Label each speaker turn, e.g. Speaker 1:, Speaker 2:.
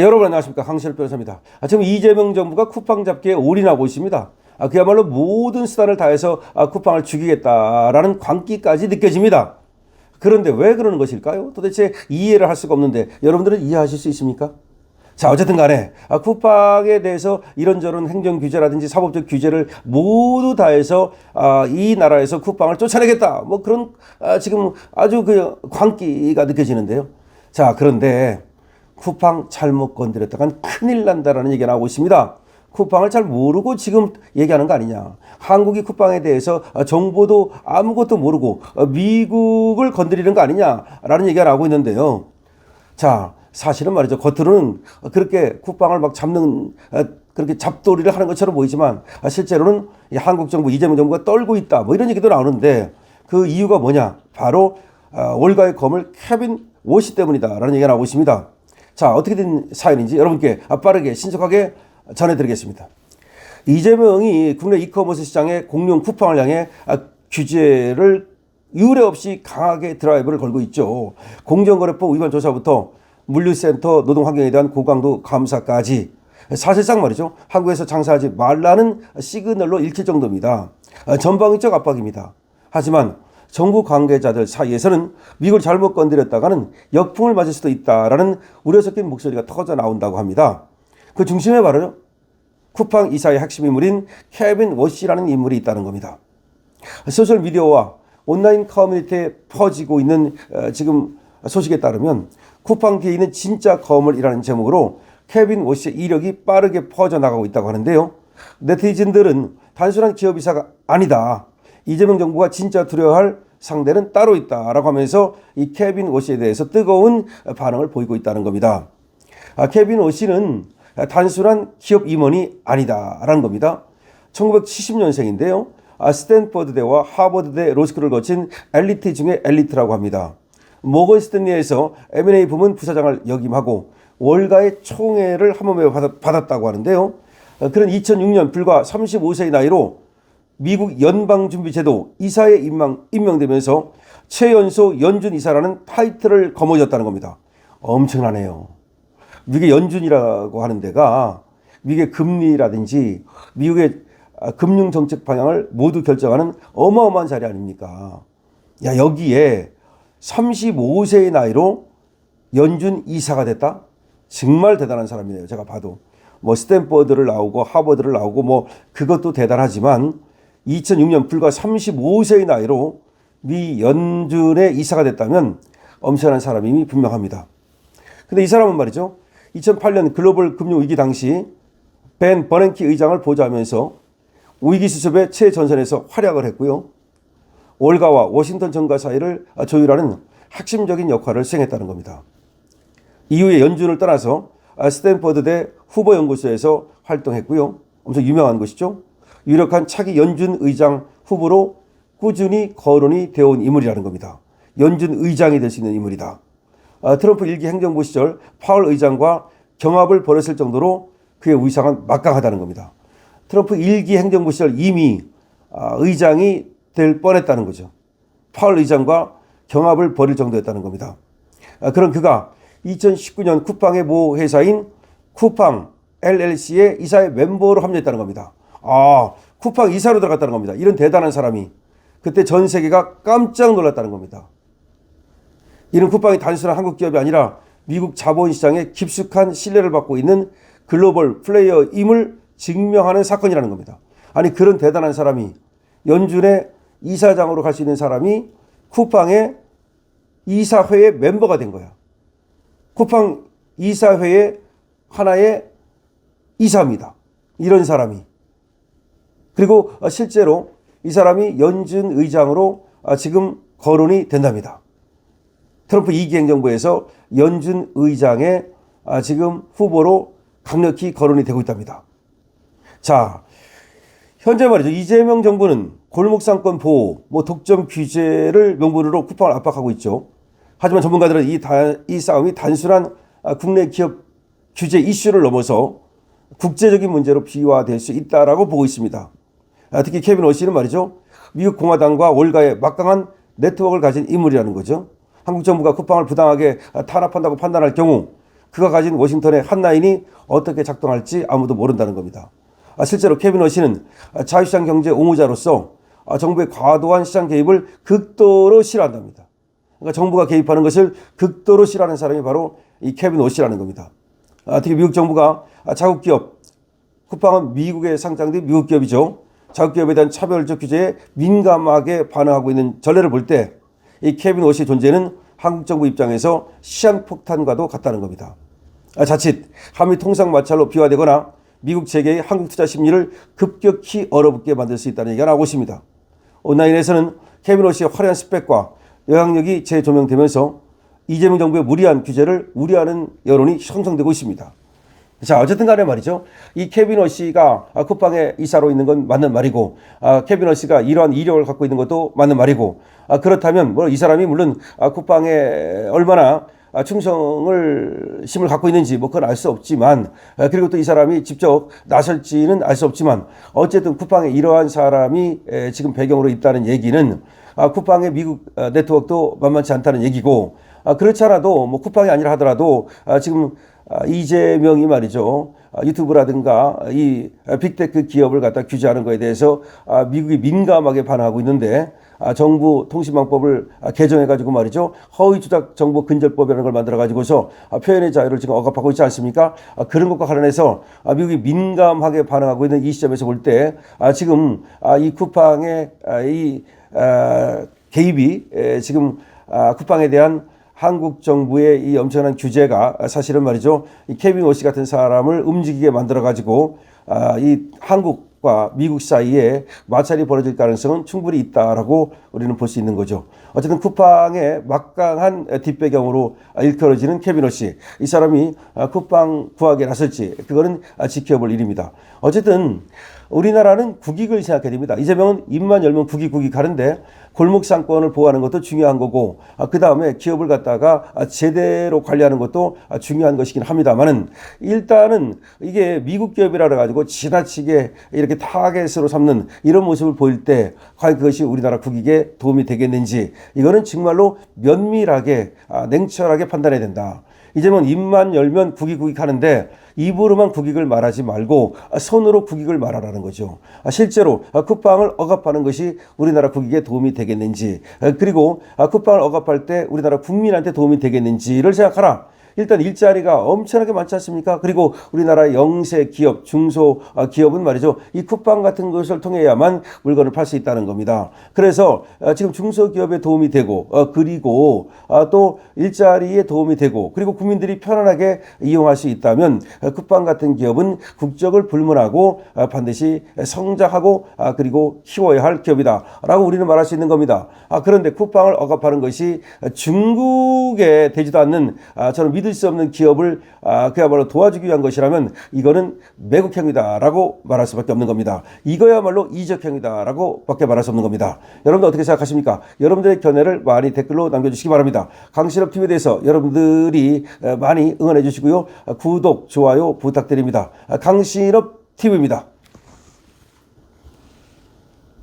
Speaker 1: 여러분 안녕하십니까, 강신업 변호사입니다. 지금 이재명 정부가 쿠팡 잡기에 올인하고 있습니다. 그야말로 모든 수단을 다해서 쿠팡을 죽이겠다라는 광기까지 느껴집니다. 그런데 왜 그러는 것일까요? 도대체 이해를 할 수가 없는데 여러분들은 이해하실 수 있습니까? 자, 어쨌든 간에 쿠팡에 대해서 이런저런 행정 규제라든지 사법적 규제를 모두 다해서 이 나라에서 쿠팡을 쫓아내겠다, 뭐 그런 지금 아주 그 광기가 느껴지는데요. 자, 그런데 쿠팡 잘못 건드렸다간 큰일 난다라는 얘기가 나오고 있습니다. 쿠팡을 잘 모르고 지금 얘기하는 거 아니냐. 한국이 쿠팡에 대해서 정보도 아무것도 모르고 미국을 건드리는 거 아니냐라는 얘기가 나오고 있는데요. 자, 사실은 말이죠, 겉으로는 그렇게 쿠팡을 막 잡는 그렇게 잡돌이를 하는 것처럼 보이지만 실제로는 한국 정부, 이재명 정부가 떨고 있다, 뭐 이런 얘기도 나오는데 그 이유가 뭐냐. 바로 월가의 검을 케빈 워시 때문이다라는 얘기가 나오고 있습니다. 자, 어떻게 된 사연인지 여러분께 빠르게 신속하게 전해드리겠습니다. 이재명이 국내 이커머스 시장의 공룡 쿠팡을 향해 규제를 유례 없이 강하게 드라이브를 걸고 있죠. 공정거래법 위반 조사부터 물류센터 노동환경에 대한 고강도 감사까지 사실상 말이죠, 한국에서 장사하지 말라는 시그널로 읽힐 정도입니다. 전방위적 압박입니다. 하지만 정부 관계자들 사이에서는 미국을 잘못 건드렸다가는 역풍을 맞을 수도 있다라는 우려 섞인 목소리가 터져 나온다고 합니다. 그 중심에 바로 쿠팡 이사의 핵심 인물인 케빈 워시라는 인물이 있다는 겁니다. 소셜미디어와 온라인 커뮤니티에 퍼지고 있는 지금 소식에 따르면 쿠팡 뒤에 있는 진짜 거물이라는 제목으로 케빈 워시의 이력이 빠르게 퍼져나가고 있다고 하는데요. 네티즌들은 단순한 기업이사가 아니다, 이재명 정부가 진짜 두려워할 상대는 따로 있다라고 하면서 이 케빈 워시에 대해서 뜨거운 반응을 보이고 있다는 겁니다. 케빈 워시는 단순한 기업 임원이 아니다라는 겁니다. 1970년생인데요. 스탠퍼드대와 하버드대 로스쿨을 거친 엘리트 중에 엘리트라고 합니다. 모건 스탠리에서 M&A 부문 부사장을 역임하고 월가의 총애를 한 몸에 받았다고 하는데요. 그는 2006년 불과 35세의 나이로 미국 연방준비제도 이사에 임명되면서 최연소 연준 이사라는 타이틀을 거머쥐었다는 겁니다. 엄청나네요. 미국의 연준이라고 하는 데가 미국의 금리라든지 미국의 금융정책 방향을 모두 결정하는 어마어마한 자리 아닙니까? 야, 여기에 35세의 나이로 연준 이사가 됐다? 정말 대단한 사람이네요. 제가 봐도. 뭐 스탠퍼드를 나오고 하버드를 나오고 뭐 그것도 대단하지만 2006년 불과 35세의 나이로 미 연준의 이사가 됐다면 엄청난 사람임이 분명합니다. 근데 이 사람은 말이죠, 2008년 글로벌 금융위기 당시 벤 버냉키 의장을 보좌하면서 위기 수습의 최전선에서 활약을 했고요. 월가와 워싱턴 정가 사이를 조율하는 핵심적인 역할을 수행했다는 겁니다. 이후에 연준을 떠나서 스탠퍼드대 후보연구소에서 활동했고요. 엄청 유명한 것이죠. 유력한 차기 연준 의장 후보로 꾸준히 거론이 되어온 인물이라는 겁니다. 연준 의장이 될 수 있는 인물이다. 트럼프 1기 행정부 시절 파월 의장과 경합을 벌였을 정도로 그의 위상은 막강하다는 겁니다. 트럼프 1기 행정부 시절 이미 의장이 될 뻔했다는 거죠. 파월 의장과 경합을 벌일 정도였다는 겁니다. 그런 그가 2019년 쿠팡의 모 회사인 쿠팡 LLC의 이사의 멤버로 합류했다는 겁니다. 쿠팡 이사로 들어갔다는 겁니다. 이런 대단한 사람이. 그때 전 세계가 깜짝 놀랐다는 겁니다. 이런 쿠팡이 단순한 한국 기업이 아니라 미국 자본시장에 깊숙한 신뢰를 받고 있는 글로벌 플레이어임을 증명하는 사건이라는 겁니다. 아니, 그런 대단한 사람이, 연준의 이사장으로 갈 수 있는 사람이 쿠팡의 이사회의 멤버가 된 거야. 쿠팡 이사회의 하나의 이사입니다. 이런 사람이. 그리고 실제로 이 사람이 연준 의장으로 지금 거론이 된답니다. 트럼프 2기 행정부에서 연준 의장의 지금 후보로 강력히 거론이 되고 있답니다. 자, 현재 말이죠, 이재명 정부는 골목상권 보호, 독점 규제를 명분으로 쿠팡을 압박하고 있죠. 하지만 전문가들은 이 싸움이 단순한 국내 기업 규제 이슈를 넘어서 국제적인 문제로 비화될 수 있다라고 보고 있습니다. 특히 케빈 워시는 말이죠, 미국 공화당과 월가의 막강한 네트워크를 가진 인물이라는 거죠. 한국 정부가 쿠팡을 부당하게 탄압한다고 판단할 경우 그가 가진 워싱턴의 한 라인이 어떻게 작동할지 아무도 모른다는 겁니다. 실제로 케빈 워시는 자유시장 경제 옹호자로서 정부의 과도한 시장 개입을 극도로 싫어한답니다. 그러니까 정부가 개입하는 것을 극도로 싫어하는 사람이 바로 이 케빈 워시라는 겁니다. 특히 미국 정부가 자국 기업, 쿠팡은 미국에 상장된 미국 기업이죠. 자국 기업에 대한 차별적 규제에 민감하게 반응하고 있는 전례를 볼 때 이 케빈 워시의 존재는 한국 정부 입장에서 시한폭탄과도 같다는 겁니다. 자칫 한미 통상 마찰로 비화되거나 미국 재계의 한국 투자 심리를 급격히 얼어붙게 만들 수 있다는 얘기가 나오고 있습니다. 온라인에서는 케빈 워시의 화려한 스펙과 영향력이 재조명되면서 이재명 정부의 무리한 규제를 우려하는 여론이 형성되고 있습니다. 자, 어쨌든 간에 말이죠. 이 케빈 워시가 쿠팡의 이사로 있는 건 맞는 말이고, 케빈 워시가 이러한 이력을 갖고 있는 것도 맞는 말이고, 그렇다면 뭐 이 사람이 물론 쿠팡에 얼마나 충성심을 갖고 있는지 뭐 그건 알 수 없지만, 그리고 또 이 사람이 직접 나설지는 알 수 없지만, 어쨌든 쿠팡에 이러한 사람이 지금 배경으로 있다는 얘기는 쿠팡의 미국 네트워크도 만만치 않다는 얘기고, 그렇지 않아도 뭐 쿠팡이 아니라 하더라도 지금 이재명이 말이죠. 유튜브라든가 이 빅테크 기업을 갖다 규제하는 것에 대해서 미국이 민감하게 반응하고 있는데, 정부 통신망법을 개정해가지고 말이죠. 허위조작 정보 근절법이라는 걸 만들어가지고서 표현의 자유를 지금 억압하고 있지 않습니까? 그런 것과 관련해서 미국이 민감하게 반응하고 있는 이 시점에서 볼 때 지금 이 쿠팡의 이 개입이 지금 쿠팡에 대한 한국 정부의 이 엄청난 규제가 사실은 말이죠. 이 케빈 워시 같은 사람을 움직이게 만들어가지고 이 한국과 미국 사이에 마찰이 벌어질 가능성은 충분히 있다라고 우리는 볼 수 있는 거죠. 어쨌든 쿠팡의 막강한 뒷배경으로 일컬어지는 케빈 워시. 이 사람이 쿠팡 구하기에 나설지 그거는 지켜볼 일입니다. 어쨌든 우리나라는 국익을 생각해야 됩니다. 이재명은 입만 열면 국익 하는데 골목 상권을 보호하는 것도 중요한 거고 그 다음에 기업을 갖다가 제대로 관리하는 것도 중요한 것이긴 합니다만은 일단은 이게 미국 기업이라 가지고 지나치게 이렇게 타겟으로 삼는 이런 모습을 보일 때 과연 그것이 우리나라 국익에 도움이 되겠는지 이거는 정말로 면밀하게 냉철하게 판단해야 된다. 이제는 입만 열면 국익 하는데 입으로만 국익을 말하지 말고 손으로 국익을 말하라는 거죠. 실제로 쿠팡을 억압하는 것이 우리나라 국익에 도움이 되겠는지 그리고 쿠팡을 억압할 때 우리나라 국민한테 도움이 되겠는지를 생각하라. 일단 일자리가 엄청나게 많지 않습니까? 그리고 우리나라의 영세 기업, 중소 기업은 말이죠. 이 쿠팡 같은 것을 통해야만 물건을 팔 수 있다는 겁니다. 그래서 지금 중소기업에 도움이 되고 그리고 또 일자리에 도움이 되고 그리고 국민들이 편안하게 이용할 수 있다면 쿠팡 같은 기업은 국적을 불문하고 반드시 성장하고 그리고 키워야 할 기업이다 라고 우리는 말할 수 있는 겁니다. 그런데 쿠팡을 억압하는 것이 중국에 되지도 않는 저는 믿을 수 없는 기업을 그야말로 도와주기 위한 것이라면 이거는 매국행위다라고 말할 수밖에 없는 겁니다. 이거야말로 이적행위다라고 밖에 말할 수 없는 겁니다. 여러분들 어떻게 생각하십니까? 여러분들의 견해를 많이 댓글로 남겨주시기 바랍니다. 강신업 TV에 대해서 여러분들이 많이 응원해 주시고요. 구독, 좋아요 부탁드립니다. 강신업 TV입니다.